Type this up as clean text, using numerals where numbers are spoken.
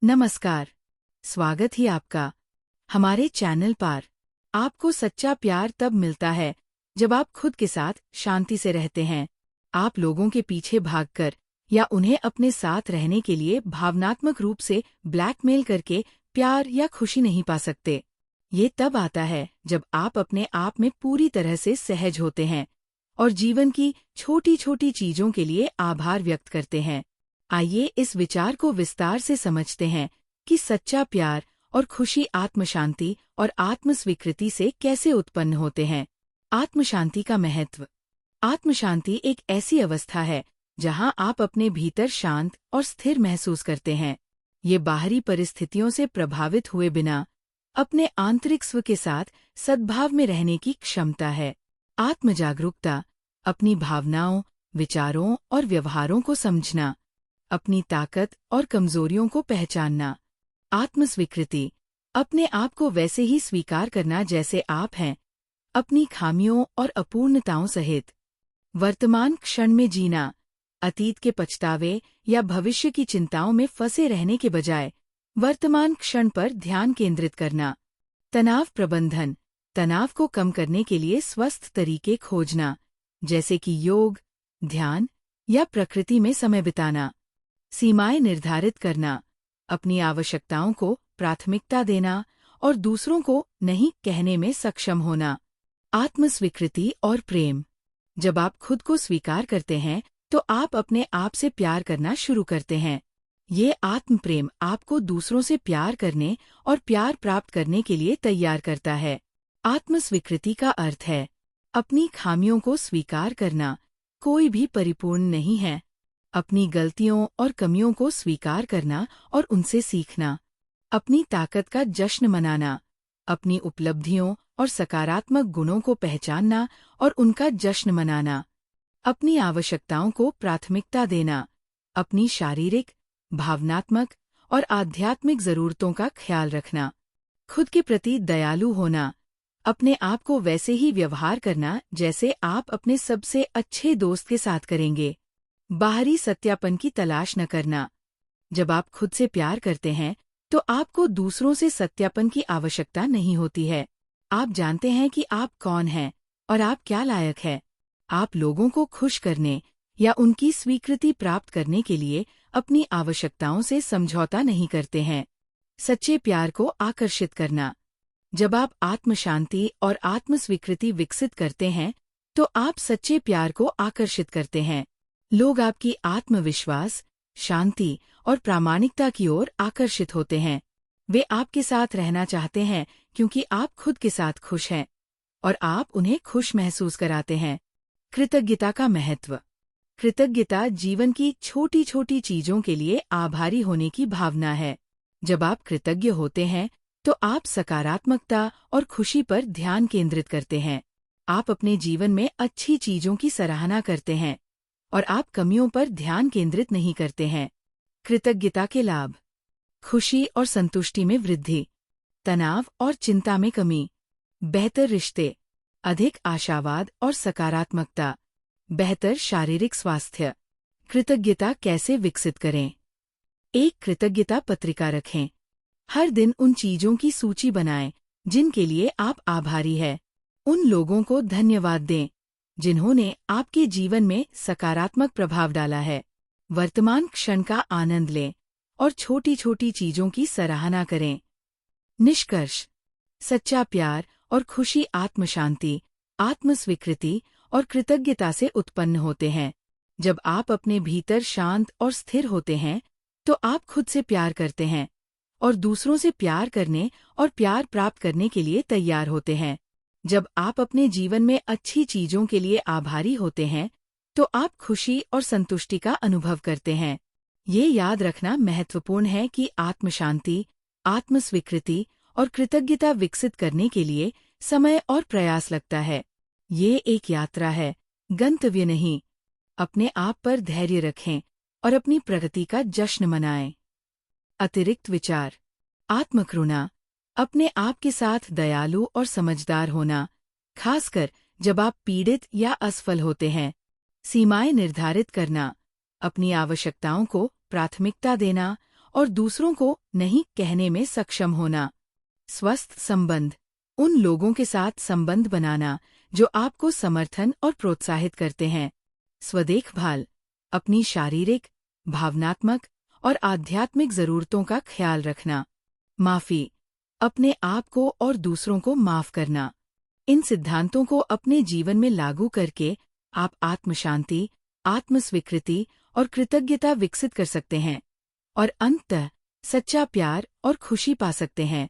नमस्कार। स्वागत ही आपका हमारे चैनल पर। आपको सच्चा प्यार तब मिलता है जब आप खुद के साथ शांति से रहते हैं। आप लोगों के पीछे भागकर या उन्हें अपने साथ रहने के लिए भावनात्मक रूप से ब्लैकमेल करके प्यार या खुशी नहीं पा सकते। ये तब आता है जब आप अपने आप में पूरी तरह से सहज होते हैं और जीवन की छोटी छोटी चीजों के लिए आभार व्यक्त करते हैं। आइए इस विचार को विस्तार से समझते हैं कि सच्चा प्यार और खुशी आत्मशांति और आत्मस्वीकृति से कैसे उत्पन्न होते हैं। आत्मशांति का महत्व। आत्मशांति एक ऐसी अवस्था है जहां आप अपने भीतर शांत और स्थिर महसूस करते हैं। ये बाहरी परिस्थितियों से प्रभावित हुए बिना अपने आंतरिक स्व के साथ सद्भाव में रहने की क्षमता है। आत्मजागरूकता। अपनी भावनाओं, विचारों और व्यवहारों को समझना। अपनी ताकत और कमजोरियों को पहचानना। आत्मस्वीकृति। अपने आप को वैसे ही स्वीकार करना जैसे आप हैं, अपनी खामियों और अपूर्णताओं सहित। वर्तमान क्षण में जीना। अतीत के पछतावे या भविष्य की चिंताओं में फंसे रहने के बजाय वर्तमान क्षण पर ध्यान केंद्रित करना। तनाव प्रबंधन। तनाव को कम करने के लिए स्वस्थ तरीके खोजना, जैसे कि योग, ध्यान या प्रकृति में समय बिताना। सीमाएं निर्धारित करना। अपनी आवश्यकताओं को प्राथमिकता देना और दूसरों को नहीं कहने में सक्षम होना। आत्मस्वीकृति और प्रेम। जब आप खुद को स्वीकार करते हैं तो आप अपने आप से प्यार करना शुरू करते हैं। ये आत्मप्रेम आपको दूसरों से प्यार करने और प्यार प्राप्त करने के लिए तैयार करता है। आत्मस्वीकृति का अर्थ है अपनी खामियों को स्वीकार करना। कोई भी परिपूर्ण नहीं है। अपनी गलतियों और कमियों को स्वीकार करना और उनसे सीखना। अपनी ताकत का जश्न मनाना। अपनी उपलब्धियों और सकारात्मक गुणों को पहचानना और उनका जश्न मनाना। अपनी आवश्यकताओं को प्राथमिकता देना। अपनी शारीरिक, भावनात्मक और आध्यात्मिक जरूरतों का ख्याल रखना। खुद के प्रति दयालु होना। अपने आप को वैसे ही व्यवहार करना जैसे आप अपने सबसे अच्छे दोस्त के साथ करेंगे। बाहरी सत्यापन की तलाश न करना। जब आप खुद से प्यार करते हैं तो आपको दूसरों से सत्यापन की आवश्यकता नहीं होती है। आप जानते हैं कि आप कौन हैं और आप क्या लायक हैं। आप लोगों को खुश करने या उनकी स्वीकृति प्राप्त करने के लिए अपनी आवश्यकताओं से समझौता नहीं करते हैं। सच्चे प्यार को आकर्षित करना। जब आप आत्मशांति और आत्मस्वीकृति विकसित करते हैं तो आप सच्चे प्यार को आकर्षित करते हैं। लोग आपकी आत्मविश्वास, शांति और प्रामाणिकता की ओर आकर्षित होते हैं। वे आपके साथ रहना चाहते हैं क्योंकि आप खुद के साथ खुश हैं और आप उन्हें खुश महसूस कराते हैं। कृतज्ञता का महत्व। कृतज्ञता जीवन की छोटी छोटी चीजों के लिए आभारी होने की भावना है। जब आप कृतज्ञ होते हैं तो आप सकारात्मकता और खुशी पर ध्यान केंद्रित करते हैं। आप अपने जीवन में अच्छी चीजों की सराहना करते हैं और आप कमियों पर ध्यान केंद्रित नहीं करते हैं। कृतज्ञता के लाभ। खुशी और संतुष्टि में वृद्धि। तनाव और चिंता में कमी। बेहतर रिश्ते। अधिक आशावाद और सकारात्मकता। बेहतर शारीरिक स्वास्थ्य। कृतज्ञता कैसे विकसित करें? एक कृतज्ञता पत्रिका रखें। हर दिन उन चीजों की सूची बनाएं जिनके लिए आप आभारी हैं। उन लोगों को धन्यवाद दें जिन्होंने आपके जीवन में सकारात्मक प्रभाव डाला है। वर्तमान क्षण का आनंद लें और छोटी छोटी चीजों की सराहना करें। निष्कर्ष। सच्चा प्यार और खुशी आत्मशांति, आत्मस्वीकृति और कृतज्ञता से उत्पन्न होते हैं। जब आप अपने भीतर शांत और स्थिर होते हैं तो आप खुद से प्यार करते हैं और दूसरों से प्यार करने और प्यार प्राप्त करने के लिए तैयार होते हैं। जब आप अपने जीवन में अच्छी चीजों के लिए आभारी होते हैं तो आप खुशी और संतुष्टि का अनुभव करते हैं। ये याद रखना महत्वपूर्ण है कि आत्मशांति, आत्मस्वीकृति और कृतज्ञता विकसित करने के लिए समय और प्रयास लगता है। ये एक यात्रा है, गंतव्य नहीं। अपने आप पर धैर्य रखें और अपनी प्रगति का जश्न मनाएं। अतिरिक्त विचार। आत्मकरुणा। अपने आप के साथ दयालु और समझदार होना, खासकर जब आप पीड़ित या असफल होते हैं। सीमाएं निर्धारित करना। अपनी आवश्यकताओं को प्राथमिकता देना और दूसरों को नहीं कहने में सक्षम होना। स्वस्थ संबंध, उन लोगों के साथ संबंध बनाना जो आपको समर्थन और प्रोत्साहित करते हैं। स्वदेखभाल, अपनी शारीरिक, भावनात्मक और आध्यात्मिक जरूरतों का ख्याल रखना। माफी, अपने आप को और दूसरों को माफ करना। इन सिद्धांतों को अपने जीवन में लागू करके आप आत्मशांति, आत्मस्वीकृति और कृतज्ञता विकसित कर सकते हैं और अंततः सच्चा प्यार और खुशी पा सकते हैं।